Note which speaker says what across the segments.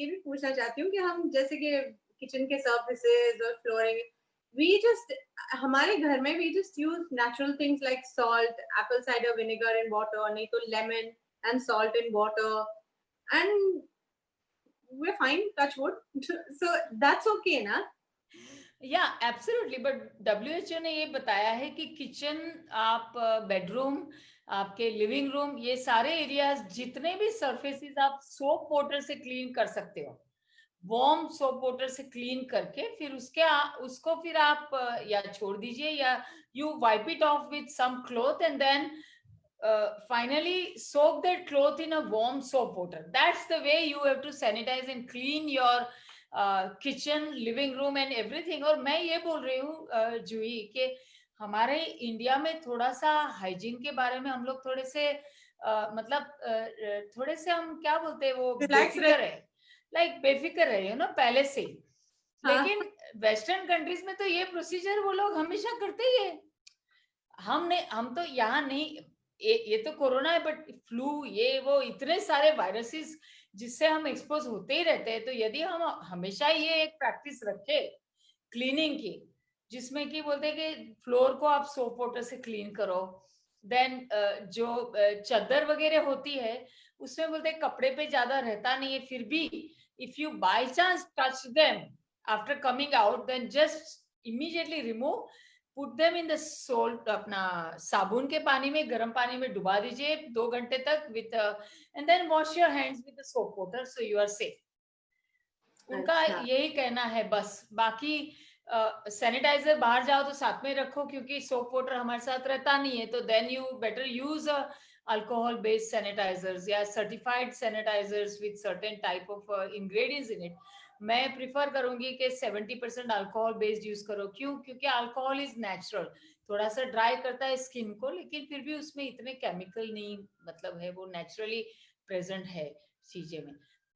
Speaker 1: ये भी पूछना चाहती हूँ कि हम जैसे कि किचन के सर्फेसेस और फ्लोरिंग, वी जस्ट हमारे घर में we just use natural things like salt, apple cider vinegar in water, नहीं तो lemon and salt in water, and we're fine, touch wood. So that's okay ना?
Speaker 2: या एब्सोल्युटली, बट डब्ल्यूएचओ ने ये बताया है कि किचन, आप बेडरूम, आपके लिविंग रूम, ये सारे एरियाज जितने भी सरफेसेस आप सोप वाटर से क्लीन कर सकते हो, वार्म सोप वाटर से क्लीन करके फिर उसको फिर आप या छोड़ दीजिए या you wipe it off with some cloth and then finally soak that cloth in a warm soap water. That's the way you have to sanitize and clean your kitchen, living room and everything. और मैं ये बोल रही हूँ जूही कि हमारे India में थोड़ा सा हाइजीन के बारे में हम लोग थोड़े से थोड़े से हम क्या बोलते हैं वो
Speaker 1: Relax
Speaker 2: बेफिक्र है, लाइक बेफिक्र है यू नो पहले से।
Speaker 1: हाँ,
Speaker 2: लेकिन वेस्टर्न कंट्रीज में तो ये प्रोसीजर वो लोग हमेशा करते ही है। हम तो यहाँ नहीं, ये तो कोरोना है, बट फ्लू ये वो इतने सारे वायरसेस जिससे हम एक्सपोज होते ही रहते हैं। तो यदि हम हमेशा ये एक प्रैक्टिस रखे क्लीनिंग की, जिसमें कि बोलते हैं कि फ्लोर को आप सोप वाटर से क्लीन करो, देन जो चादर वगैरह होती है उसमें बोलते हैं कपड़े पे ज्यादा रहता नहीं है, फिर भी if you by chance touch them after coming out, then just immediately remove, put them in the salt, अपना साबुन के पानी में, गर्म पानी में डुबा दीजिए 2 घंटे तक with, and then wash your hands with soap water, so you are safe. उनका
Speaker 1: अच्छा,
Speaker 2: यही कहना है बस। बाकी सैनिटाइजर बाहर जाओ तो साथ में रखो, क्योंकि सोप वाटर हमारे साथ रहता नहीं है, तो then you better use alcohol based sanitisers या certified sanitisers with certain type of ingredients in it. मैं प्रिफर करूंगी कि 70% अल्कोहल बेस्ड यूज करो। क्यों? क्योंकि अल्कोहल इज नेचुरल, थोड़ा सा ड्राई करता है स्किन को, लेकिन फिर भी उसमें इतने केमिकल नहीं मतलब है, वो नेचुरली प्रेजेंट है चीजें में।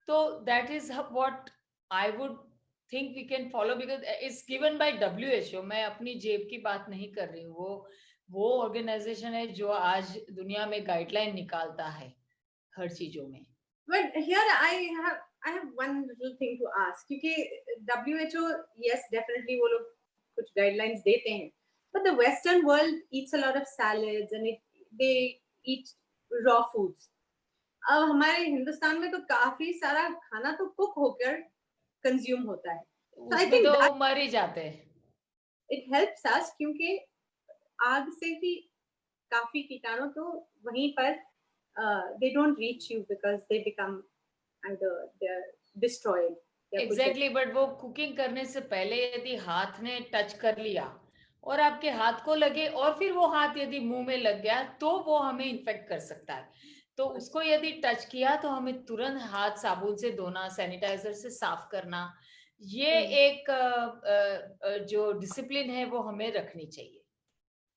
Speaker 2: तो that is what I would think we can follow, because it's given by WHO. मैं अपनी जेब की बात नहीं कर रही हूँ, वो ऑर्गेनाइजेशन है जो आज दुनिया में गाइडलाइन निकालता है हर चीजों में।
Speaker 1: but here I have one little thing to ask, क्योंकि WHO, yes, definitely वो लोग कुछ guidelines देते हैं, but the Western world eats a lot of salads and they eat raw foods. अब हमारे हिंदुस्तान में तो काफी सारा खाना तो कुक होकर कंज्यूम होता है, so I
Speaker 2: उसमें
Speaker 1: think
Speaker 2: तो
Speaker 1: that
Speaker 2: मर ही जाते हैं।
Speaker 1: it helps us, क्योंकि आग से भी काफी कीटाणु तो वहीं पर they don't reach you because they become either they're destroyed या कुछ
Speaker 2: एग्जैक्टली, बट वो कुकिंग करने से पहले यदि हाथ ने टच कर लिया और आपके हाथ को लगे और फिर वो हाथ यदि मुंह में लग गया तो वो हमें इन्फेक्ट कर सकता है। तो उसको यदि टच किया तो हमें तुरंत हाथ साबुन से धोना, सैनिटाइजर से साफ करना, ये एक जो डिसिप्लिन है वो हमें रखनी चाहिए।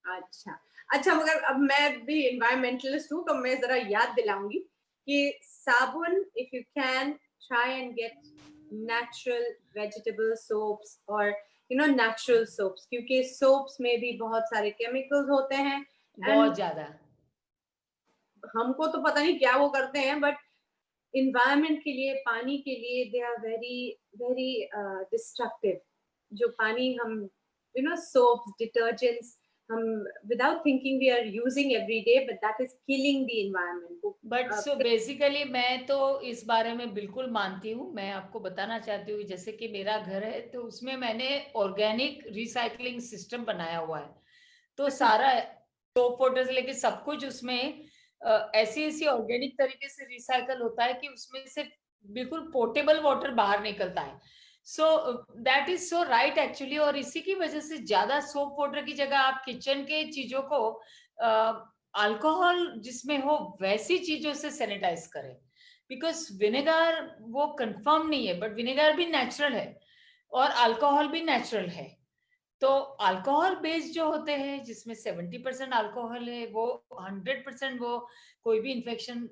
Speaker 1: अच्छा अच्छा, मगर अब मैं भी एनवायरमेंटलिस्ट हूँ तो मैं जरा याद दिलाऊंगी कि साबुन, if you can try and get natural vegetable soaps और नेचुरल सोप्स, क्योंकि सोप्स में भी बहुत सारे केमिकल्स होते हैं
Speaker 2: बहुत
Speaker 1: एंड
Speaker 2: ज्यादा।
Speaker 1: हमको तो पता नहीं क्या वो करते हैं, बट इन्वायरमेंट के लिए, पानी के लिए they are very very destructive. जो पानी हम सोप्स, डिटर्जेंट्स हम without thinking we are using every day, but that is killing the environment.
Speaker 2: But so basically मैं तो इस बारे में बिल्कुल मानती हूँ। मैं आपको बताना चाहती हूँ, जैसे कि मेरा घर है तो उसमें मैंने ऑर्गेनिक रिसाइकलिंग सिस्टम बनाया हुआ है। तो
Speaker 1: अच्छा,
Speaker 2: सारा सोप वाटर से लेके सब कुछ उसमें ऐसी ऐसी ऑर्गेनिक तरीके से रिसाइकल होता है कि उसमें से बिल्कुल पोर्टेबल वाटर बाहर निकलता है। So that is so right actually. और इसी की वजह से ज्यादा सोप वाटर की जगह आप किचन के चीजों को अल्कोहल जिसमें हो वैसी चीजों से सैनिटाइज करें। बिकॉज विनेगर वो कंफर्म नहीं है, बट विनेगर भी नेचुरल है और अल्कोहल भी नेचुरल है। तो अल्कोहल बेस्ड जो होते हैं जिसमें 70% अल्कोहल है, वो 100% वो कोई भी इन्फेक्शन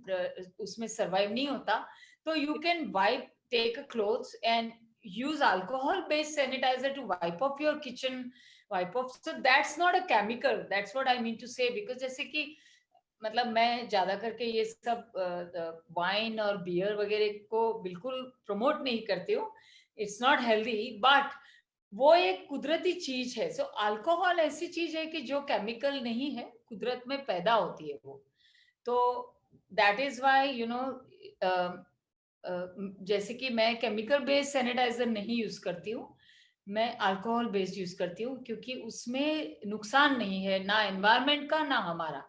Speaker 2: उसमें सर्वाइव नहीं होता। तो you can wipe, take a clothes and use alcohol based sanitizer to wipe off your kitchen, wipe off, so that's not a chemical, that's what I mean to say। because जैसे कि मतलब मैं ज्यादा करके ये सब वाइन और beer वगैरह को बिल्कुल प्रमोट नहीं करती हूँ. इट्स नॉट हेल्दी, बट वो एक कुदरती चीज है. सो अल्कोहल ऐसी चीज है कि जो केमिकल नहीं है, कुदरत में पैदा होती है वो. तो दैट इज व्हाई जैसे कि मैं केमिकल बेस्ड सैनिटाइजर नहीं यूज करती हूँ, मैं अल्कोहल बेस्ड यूज करती हूँ, क्योंकि उसमें नुकसान नहीं है, ना एनवायरनमेंट का ना हमारा.